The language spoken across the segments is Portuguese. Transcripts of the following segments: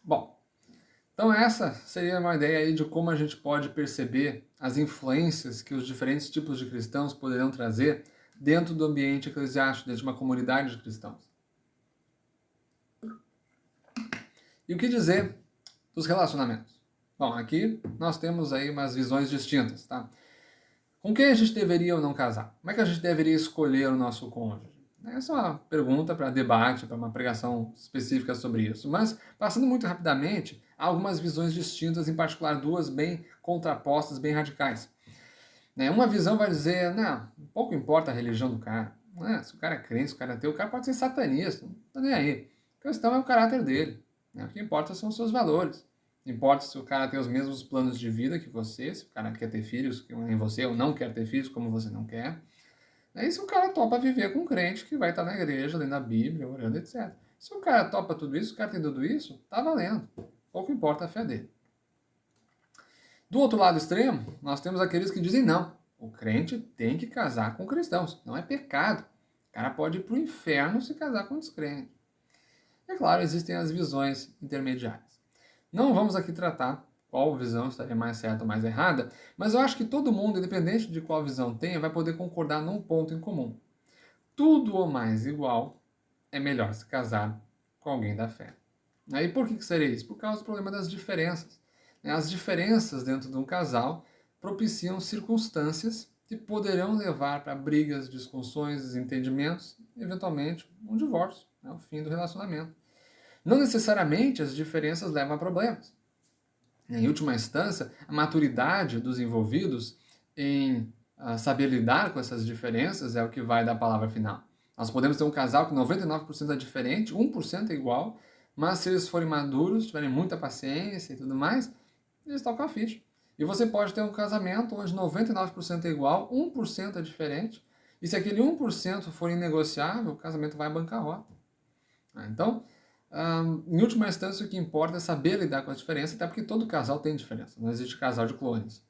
Bom, então essa seria uma ideia aí de como a gente pode perceber as influências que os diferentes tipos de cristãos poderão trazer dentro do ambiente eclesiástico, dentro de uma comunidade de cristãos. E o que dizer dos relacionamentos? Bom, aqui nós temos aí umas visões distintas, tá? Com quem a gente deveria ou não casar? Como é que a gente deveria escolher o nosso cônjuge? Essa é uma pergunta para debate, para uma pregação específica sobre isso. Mas, passando muito rapidamente, há algumas visões distintas, em particular duas bem contrapostas, bem radicais. Uma visão vai dizer, não, pouco importa a religião do cara. Se o cara é crente, se o cara é ateu, o cara pode ser satanista, não tá nem aí. A questão é o caráter dele. O que importa são os seus valores. Não importa se o cara tem os mesmos planos de vida que você, se o cara quer ter filhos em você ou não quer ter filhos como você não quer. E se o cara topa viver com um crente que vai estar na igreja, lendo a Bíblia, orando, etc. Se o cara topa tudo isso, o cara tem tudo isso, tá valendo. Pouco importa a fé dele. Do outro lado extremo, nós temos aqueles que dizem não. O crente tem que casar com cristãos. Não é pecado. O cara pode ir para o inferno se casar com descrente. É claro, existem as visões intermediárias. Não vamos aqui tratar qual visão estaria mais certa ou mais errada, mas eu acho que todo mundo, independente de qual visão tenha, vai poder concordar num ponto em comum. Tudo ou mais igual é melhor se casar com alguém da fé. E por que seria isso? Por causa do problema das diferenças. As diferenças dentro de um casal propiciam circunstâncias que poderão levar para brigas, discussões, desentendimentos, eventualmente um divórcio, o fim do relacionamento. Não necessariamente as diferenças levam a problemas. Em última instância, a maturidade dos envolvidos em saber lidar com essas diferenças é o que vai dar a palavra final. Nós podemos ter um casal que 99% é diferente, 1% é igual, mas se eles forem maduros, tiverem muita paciência e tudo mais, eles tocam a ficha. E você pode ter um casamento onde 99% é igual, 1% é diferente, e se aquele 1% for inegociável, o casamento vai à bancarrota. Então, em última instância, o que importa é saber lidar com as diferenças, até porque todo casal tem diferença, não existe casal de clones.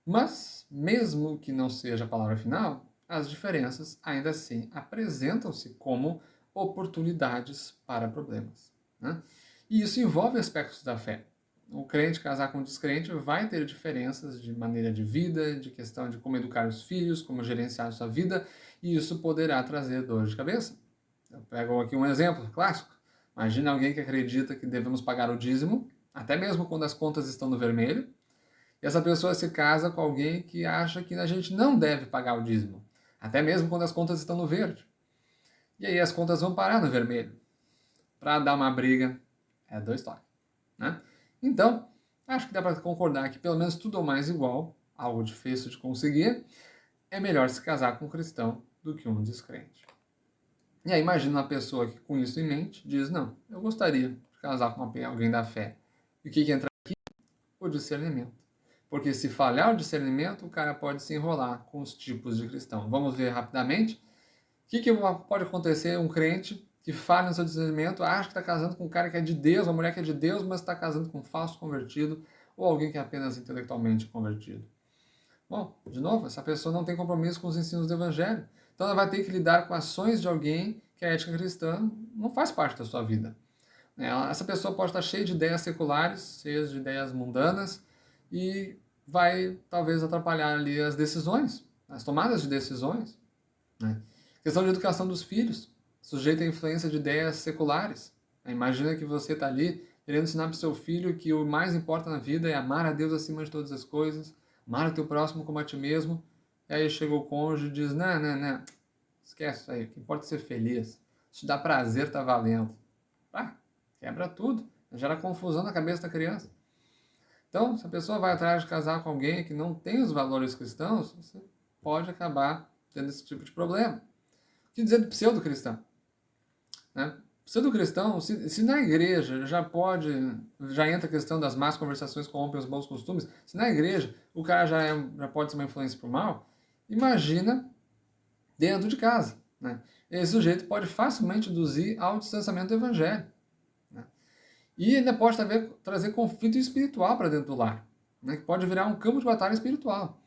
Mas, mesmo que não seja a palavra final, as diferenças ainda assim apresentam-se como oportunidades para problemas. E isso envolve aspectos da fé. O crente casar com o descrente vai ter diferenças de maneira de vida, de questão de como educar os filhos, como gerenciar a sua vida, e isso poderá trazer dor de cabeça. Eu pego aqui um exemplo clássico. Imagina alguém que acredita que devemos pagar o dízimo, até mesmo quando as contas estão no vermelho, e essa pessoa se casa com alguém que acha que a gente não deve pagar o dízimo, até mesmo quando as contas estão no verde. E aí as contas vão parar no vermelho. Para dar uma briga, é dois toques. Então, acho que dá para concordar que pelo menos tudo ou mais igual, algo difícil de conseguir, é melhor se casar com um cristão do que um descrente. E aí imagina uma pessoa que com isso em mente diz, não, eu gostaria de casar com alguém da fé. E o que entra aqui? O discernimento. Porque se falhar o discernimento, o cara pode se enrolar com os tipos de cristão. Vamos ver rapidamente. O que pode acontecer um crente que falha no seu discernimento, acha que está casando com um cara que é de Deus, uma mulher que é de Deus, mas está casando com um falso convertido ou alguém que é apenas intelectualmente convertido? Bom, de novo, essa pessoa não tem compromisso com os ensinos do Evangelho. Então ela vai ter que lidar com ações de alguém que a ética cristã não faz parte da sua vida. Essa pessoa pode estar cheia de ideias seculares, cheia de ideias mundanas, e vai talvez atrapalhar ali as decisões, as tomadas de decisões. Questão de educação dos filhos, sujeito à influência de ideias seculares. Imagina que você está ali querendo ensinar para o seu filho que o mais importa na vida é amar a Deus acima de todas as coisas, amar o teu próximo como a ti mesmo. E aí chega o cônjuge e diz, não, esquece isso aí, o que importa é ser feliz. Se te dá prazer, tá valendo. Quebra tudo, gera confusão na cabeça da criança. Então, se a pessoa vai atrás de casar com alguém que não tem os valores cristãos, você pode acabar tendo esse tipo de problema. O que dizer do pseudo-cristão? Pseudo-cristão, se na igreja já entra a questão das más conversações corrompem os bons costumes, se na igreja o cara já pode ser uma influência para o mal, imagina dentro de casa. Esse sujeito pode facilmente induzir ao distanciamento do evangelho. E ainda pode trazer conflito espiritual para dentro do lar, que pode virar um campo de batalha espiritual.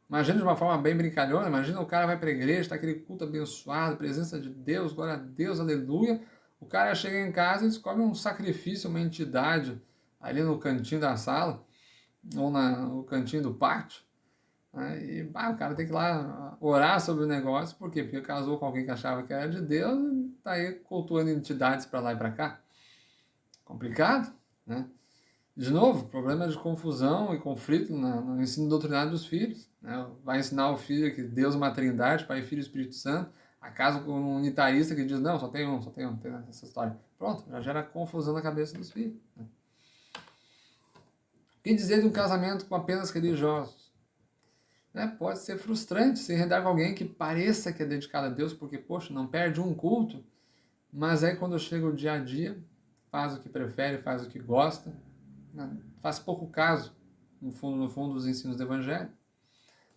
Imagina de uma forma bem brincalhona, imagina o cara vai para a igreja, está aquele culto abençoado, presença de Deus, glória a Deus, aleluia. O cara chega em casa e descobre um sacrifício, uma entidade ali no cantinho da sala, ou no cantinho do pátio. Né? E o cara tem que ir lá orar sobre o negócio, por quê? Porque casou com alguém que achava que era de Deus e tá aí cultuando entidades para lá e para cá. Complicado, né? De novo, problema de confusão e conflito no ensino doutrinário dos filhos. Né? Vai ensinar o filho que Deus é uma trindade, Pai, Filho e Espírito Santo. Acaso com um unitarista que diz, não, só tem um, tem essa história. Pronto, já gera confusão na cabeça dos filhos. Né? O que dizer de um casamento com apenas religiosos? Né? Pode ser frustrante se enredar com alguém que pareça que é dedicado a Deus, porque, poxa, não perde um culto, mas aí quando chega o dia a dia, faz o que prefere, faz o que gosta, né? Faz pouco caso, no fundo, dos ensinos do Evangelho.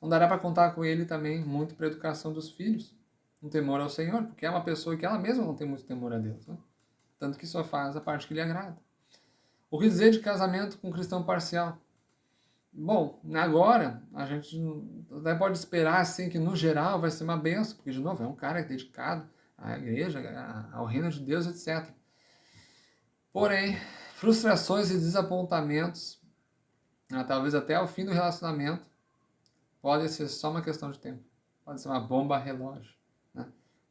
Não dará para contar com ele também muito para a educação dos filhos, um temor ao Senhor, porque é uma pessoa que ela mesma não tem muito temor a Deus, né? Tanto que só faz a parte que lhe agrada. O que dizer de casamento com cristão parcial? Bom, agora a gente até pode esperar assim que no geral vai ser uma benção, porque de novo é um cara dedicado à igreja, ao reino de Deus, etc. Porém, frustrações e desapontamentos, talvez até ao fim do relacionamento, pode ser só uma questão de tempo. Pode ser uma bomba relógio. Né?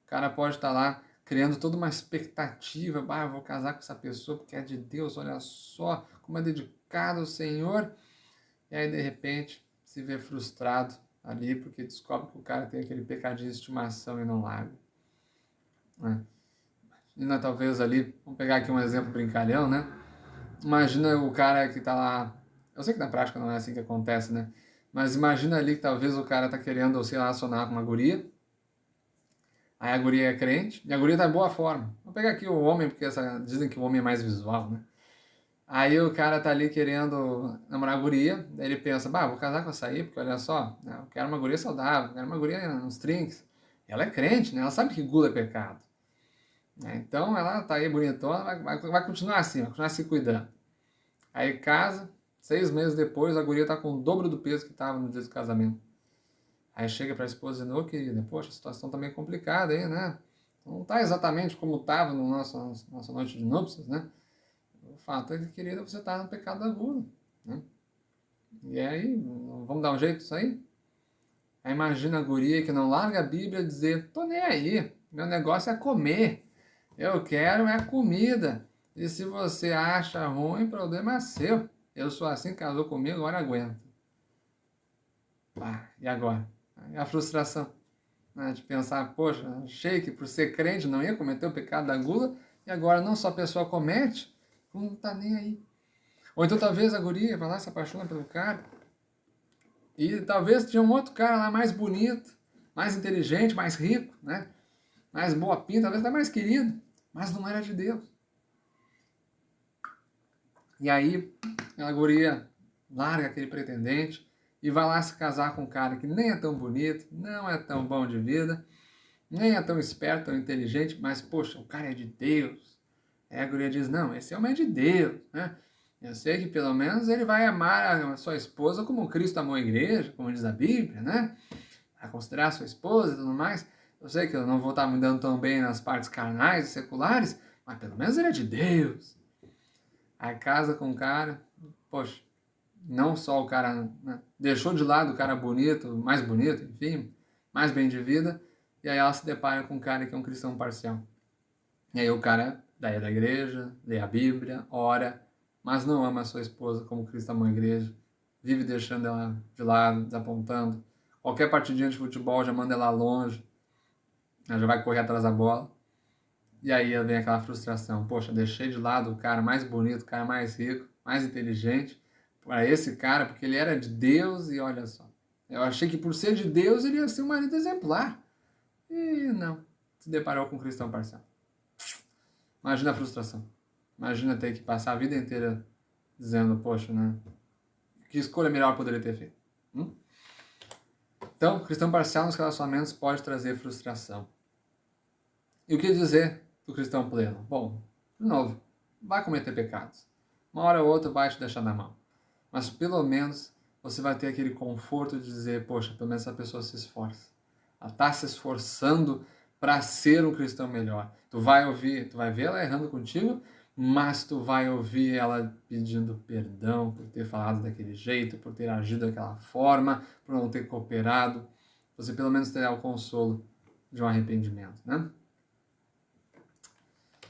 O cara pode estar lá criando toda uma expectativa. Eu vou casar com essa pessoa porque é de Deus, olha só como é dedicado ao Senhor. E aí, de repente, se vê frustrado ali porque descobre que o cara tem aquele pecadinho de estimação e não larga. Né? Imagina talvez ali, vamos pegar aqui um exemplo brincalhão, né? Imagina o cara que está lá, eu sei que na prática não é assim que acontece, né? Mas imagina ali que talvez o cara tá querendo se relacionar com uma guria, aí a guria é crente, e a guria tá em boa forma. Vou pegar aqui o homem, porque dizem que o homem é mais visual, né? Aí o cara tá ali querendo namorar a guria, daí ele pensa, vou casar com essa aí, porque olha só, né, eu quero uma guria saudável, eu quero uma guria nos trinques. Ela é crente, né? Ela sabe que gula é pecado. Então ela tá aí bonitona, vai continuar assim, vai continuar se cuidando. Aí casa, 6 meses depois, a guria tá com o dobro do peso que tava no dia do casamento. Aí chega pra esposa dizendo, ô querida, poxa, a situação tá meio complicada aí, né? Não tá exatamente como tava no nossa noite de núpcias, né? O fato é que, querida, você tá no pecado da gula, né? E aí, vamos dar um jeito disso aí? Aí imagina a guria que não larga a Bíblia e dizer, tô nem aí, meu negócio é comer, eu quero é comida. E se você acha ruim, problema é seu. Eu sou assim, casou comigo, agora aguenta. E agora? E a frustração, né, de pensar, poxa, achei que por ser crente não ia cometer o pecado da gula, e agora não só a pessoa comete, como não tá nem aí. Ou então talvez a guria vai lá, se apaixona pelo cara, e talvez tinha um outro cara lá mais bonito, mais inteligente, mais rico, né? Mais boa pinta, talvez até mais querido, mas não era de Deus. E aí a guria larga aquele pretendente e vai lá se casar com um cara que nem é tão bonito, não é tão bom de vida, nem é tão esperto, tão inteligente, mas, poxa, o cara é de Deus. Aí a guria diz, não, esse homem é de Deus, né? Eu sei que pelo menos ele vai amar a sua esposa como Cristo amou a igreja, como diz a Bíblia, né? A considerar a sua esposa e tudo mais. Eu sei que eu não vou estar me dando tão bem nas partes carnais e seculares, mas pelo menos ele é de Deus. Aí casa com o cara, poxa, não só o cara, né, deixou de lado o cara mais bonito, enfim, mais bem de vida, e aí ela se depara com um cara que é um cristão parcial. E aí o cara daí é da igreja, lê a Bíblia, ora, mas não ama a sua esposa como Cristo amou a igreja, vive deixando ela de lado, desapontando. Qualquer partidinha de futebol já manda ela longe, ela já vai correr atrás da bola. E aí vem aquela frustração, poxa, deixei de lado o cara mais bonito, o cara mais rico, mais inteligente, para esse cara, porque ele era de Deus e olha só. Eu achei que por ser de Deus ele ia ser um marido exemplar. E não, se deparou com um cristão parcial. Imagina a frustração. Imagina ter que passar a vida inteira dizendo, poxa, né? Que escolha melhor poderia ter feito? Então, cristão parcial nos relacionamentos pode trazer frustração. E o que dizer do cristão pleno? Bom, de novo, vai cometer pecados. Uma hora ou outra vai te deixar na mão. Mas pelo menos você vai ter aquele conforto de dizer, poxa, pelo menos essa pessoa se esforça. Ela está se esforçando para ser um cristão melhor. Tu vai ver ela errando contigo, mas tu vai ouvir ela pedindo perdão por ter falado daquele jeito, por ter agido daquela forma, por não ter cooperado. Você pelo menos terá o consolo de um arrependimento, né?